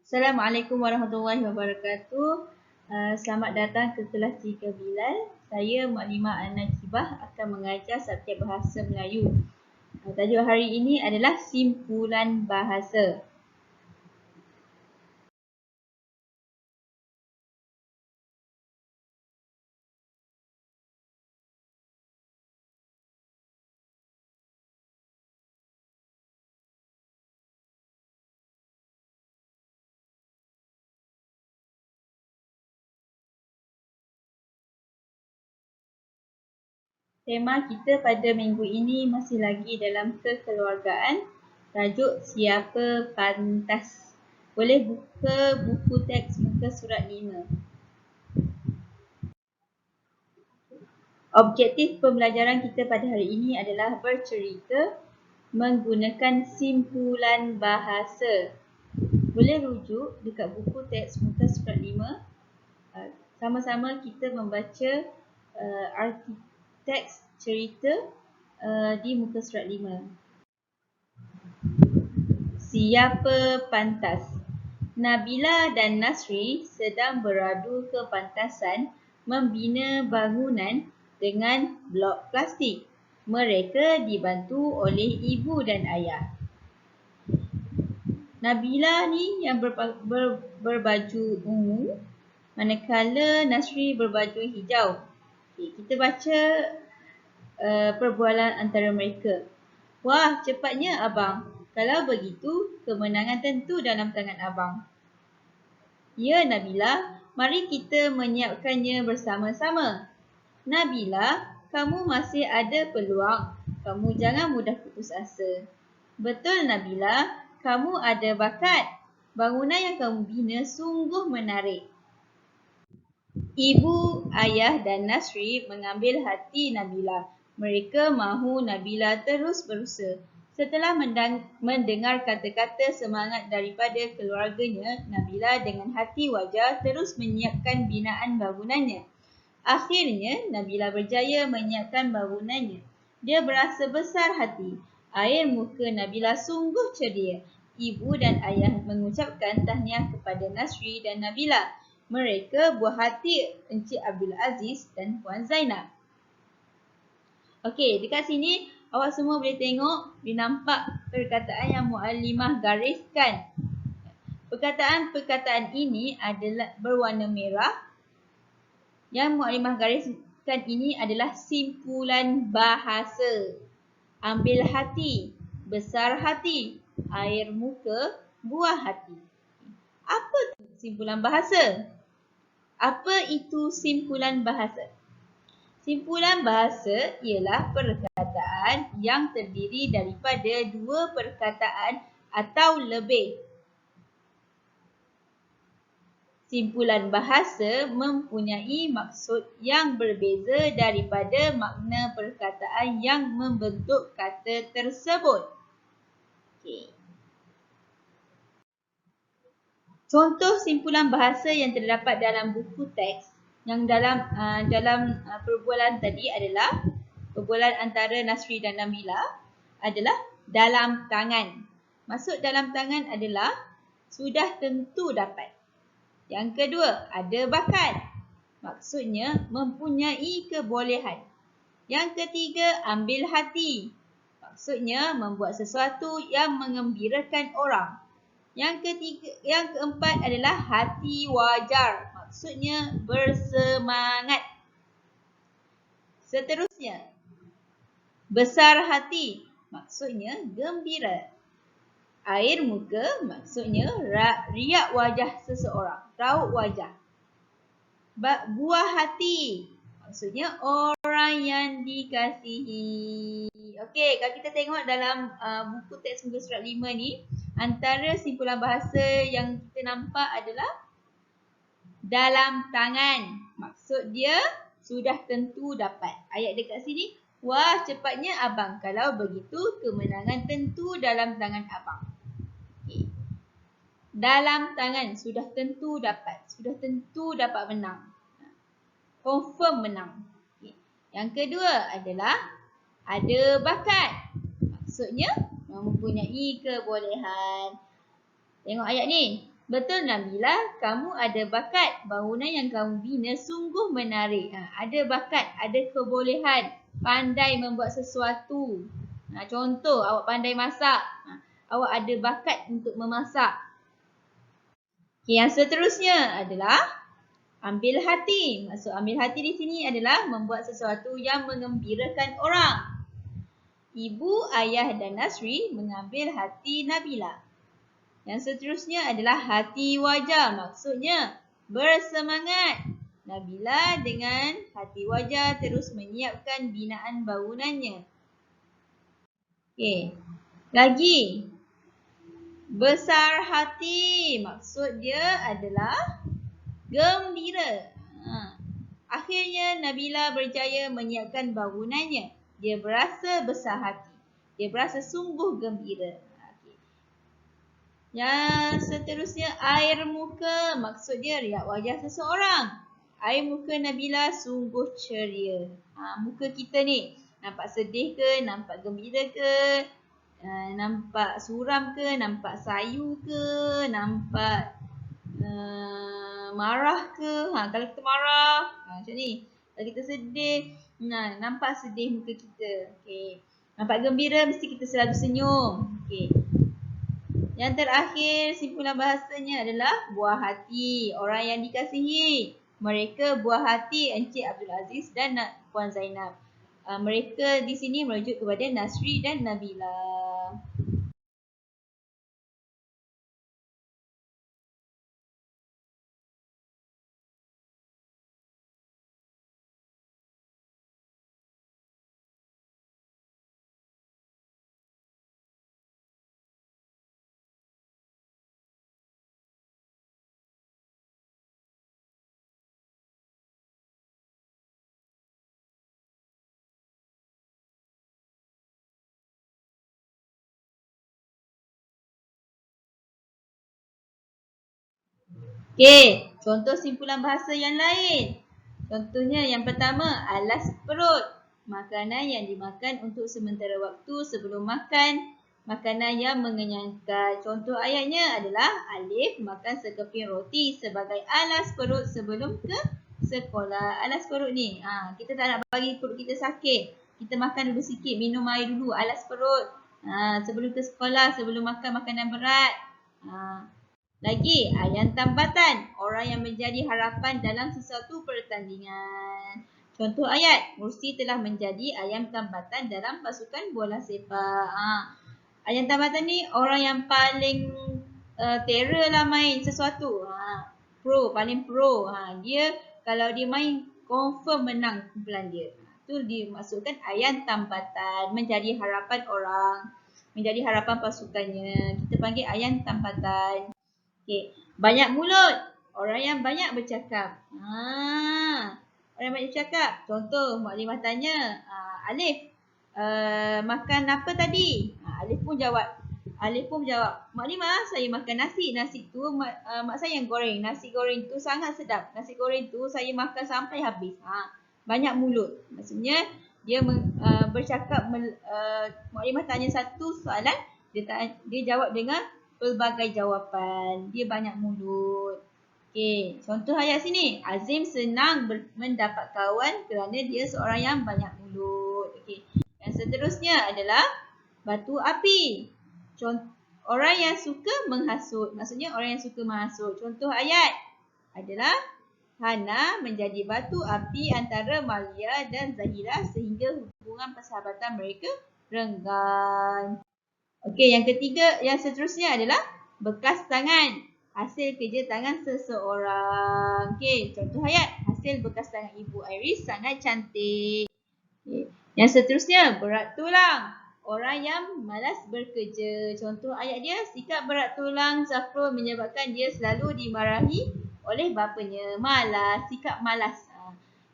Assalamualaikum warahmatullahi wabarakatuh. Selamat datang ke kelas 3 Bilal. Saya Mukadimah An-Najibah akan mengajar subjek Bahasa Melayu. Tajuk hari ini adalah simpulan bahasa. Tema kita pada minggu ini masih lagi dalam kekeluargaan. Tajuk Siapa Pantas. Boleh buka buku teks muka surat 5. Objektif pembelajaran kita pada hari ini adalah bercerita menggunakan simpulan bahasa. Boleh rujuk dekat buku teks muka surat 5. Sama-sama kita membaca arti teks cerita di muka surat 5. Siapa pantas? Nabila dan Nasri sedang beradu kepantasan membina bangunan dengan blok plastik. Mereka dibantu oleh ibu dan ayah. Nabila ni yang berbaju ungu, manakala Nasri berbaju hijau. Kita baca perbualan antara mereka. Wah, cepatnya abang. Kalau begitu, kemenangan tentu dalam tangan abang. Ya, Nabila, mari kita menyiapkannya bersama-sama. Nabila, kamu masih ada peluang. Kamu jangan mudah putus asa. Betul, Nabila, kamu ada bakat. Bangunan yang kamu bina sungguh menarik. Ibu, ayah dan Nasri mengambil hati Nabila. Mereka mahu Nabila terus berusaha. Setelah mendengar kata-kata semangat daripada keluarganya, Nabila dengan hati wajar terus menyiapkan binaan bangunannya. Akhirnya, Nabila berjaya menyiapkan bangunannya. Dia berasa besar hati. Air muka Nabila sungguh ceria. Ibu dan ayah mengucapkan tahniah kepada Nasri dan Nabila. Mereka buah hati Encik Abdul Aziz dan Puan Zainab. Okey, dekat sini awak semua boleh tengok, boleh nampak perkataan yang Muallimah gariskan. Perkataan-perkataan ini adalah berwarna merah. Yang Muallimah gariskan ini adalah simpulan bahasa. Ambil hati, besar hati, air muka, buah hati. Apa simpulan bahasa? Apa itu simpulan bahasa? Simpulan bahasa ialah perkataan yang terdiri daripada dua perkataan atau lebih. Simpulan bahasa mempunyai maksud yang berbeza daripada makna perkataan yang membentuk kata tersebut. Okey. Contoh simpulan bahasa yang terdapat dalam buku teks yang dalam perbualan tadi adalah perbualan antara Nasri dan Nabila adalah dalam tangan. Maksud dalam tangan adalah sudah tentu dapat. Yang kedua, ada bakat. Maksudnya mempunyai kebolehan. Yang ketiga, ambil hati. Maksudnya membuat sesuatu yang mengembirakan orang. Yang keempat adalah hati wajar. Maksudnya bersemangat. Seterusnya, besar hati. Maksudnya gembira. Air muka maksudnya riak wajah seseorang. Raut wajah. Buah hati. Maksudnya orang yang dikasihi. Okey, kalau kita tengok dalam buku teks muka surat 5 ni, antara simpulan bahasa yang kita nampak adalah dalam tangan. Maksud dia sudah tentu dapat. Ayat dekat sini, wah cepatnya abang. Kalau begitu, kemenangan tentu dalam tangan abang. Okay. Dalam tangan sudah tentu dapat. Sudah tentu dapat menang. Confirm menang. Okay. Yang kedua adalah ada bakat. Maksudnya mempunyai kebolehan. Tengok ayat ni. Betul Nabila, kamu ada bakat. Bangunan yang kamu bina sungguh menarik. Ada bakat, ada kebolehan, pandai membuat sesuatu. Contoh, awak pandai masak. Awak ada bakat untuk memasak. Yang seterusnya adalah ambil hati. Maksud ambil hati di sini adalah membuat sesuatu yang mengembirakan orang. Ibu, ayah dan Nasri mengambil hati Nabila. Yang seterusnya adalah hati wajah. Maksudnya bersemangat. Nabila dengan hati wajah terus menyiapkan binaan bangunannya. Okey. Lagi. Besar hati. Maksud dia adalah gembira. Akhirnya Nabila berjaya menyiapkan bangunannya. Dia berasa besar hati. Dia berasa sungguh gembira. Yang seterusnya air muka. Maksud dia riak wajah seseorang. Air muka Nabila sungguh ceria. Muka kita ni nampak sedih ke, nampak gembira ke, nampak suram ke, nampak sayu ke, nampak marah ke. Kalau kita marah macam ni. Kalau kita sedih, nampak sedih muka kita. Okay. Nampak gembira mesti kita selalu senyum. Okay. Yang terakhir simpulan bahasanya adalah buah hati, orang yang dikasihi. Mereka buah hati Encik Abdul Aziz dan Puan Zainab. Mereka di sini merujuk kepada Nasri dan Nabila. Okey, contoh simpulan bahasa yang lain. Contohnya yang pertama, alas perut. Makanan yang dimakan untuk sementara waktu sebelum makan. Makanan yang mengenyangkan. Contoh ayatnya adalah Alif makan sekeping roti sebagai alas perut sebelum ke sekolah. Alas perut ni, kita tak nak bagi perut kita sakit. Kita makan dulu sikit, minum air dulu, alas perut. Sebelum ke sekolah, sebelum makan makanan berat. Lagi, ayam tambatan. Orang yang menjadi harapan dalam sesuatu pertandingan. Contoh ayat, Mursi telah menjadi ayam tambatan dalam pasukan bola sepak. Ayam tambatan ni orang yang paling terror lah main sesuatu. Pro, paling pro. Dia kalau dia main, confirm menang kumpulan dia. Itu dimaksudkan ayam tambatan. Menjadi harapan orang. Menjadi harapan pasukannya. Kita panggil ayam tambatan. Okay. Banyak mulut. Orang yang banyak bercakap. Orang yang banyak bercakap. Contoh, Mak Limah tanya, Alif, makan apa tadi? Alif pun jawab. Mak Limah, saya makan nasi. Nasi tu mak saya yang goreng. Nasi goreng tu sangat sedap. Nasi goreng tu saya makan sampai habis. Banyak mulut. Maksudnya, dia bercakap, Mak Limah tanya satu soalan, dia jawab dengan pelbagai jawapan. Dia banyak mulut. Okey, contoh ayat sini. Azim senang mendapat kawan kerana dia seorang yang banyak mulut. Okey. Yang seterusnya adalah batu api. Orang yang suka menghasut. Maksudnya orang yang suka menghasut. Contoh ayat adalah Hana menjadi batu api antara Malia dan Zahira sehingga hubungan persahabatan mereka renggang. Okey, yang ketiga, yang seterusnya adalah bekas tangan. Hasil kerja tangan seseorang. Okey, contoh ayat. Hasil bekas tangan Ibu Iris sangat cantik. Okay. Yang seterusnya, berat tulang. Orang yang malas bekerja. Contoh ayat dia, sikap berat tulang Zafrul menyebabkan dia selalu dimarahi oleh bapanya. Malas, sikap malas.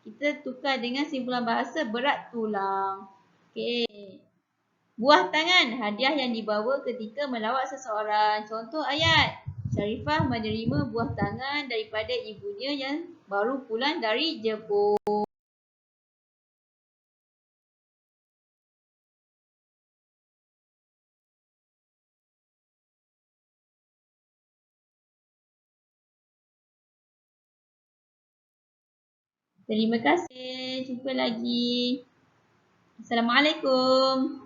Kita tukar dengan simpulan bahasa berat tulang. Okey. Buah tangan, hadiah yang dibawa ketika melawat seseorang. Contoh ayat, Syarifah menerima buah tangan daripada ibunya yang baru pulang dari Jepun. Terima kasih. Jumpa lagi. Assalamualaikum.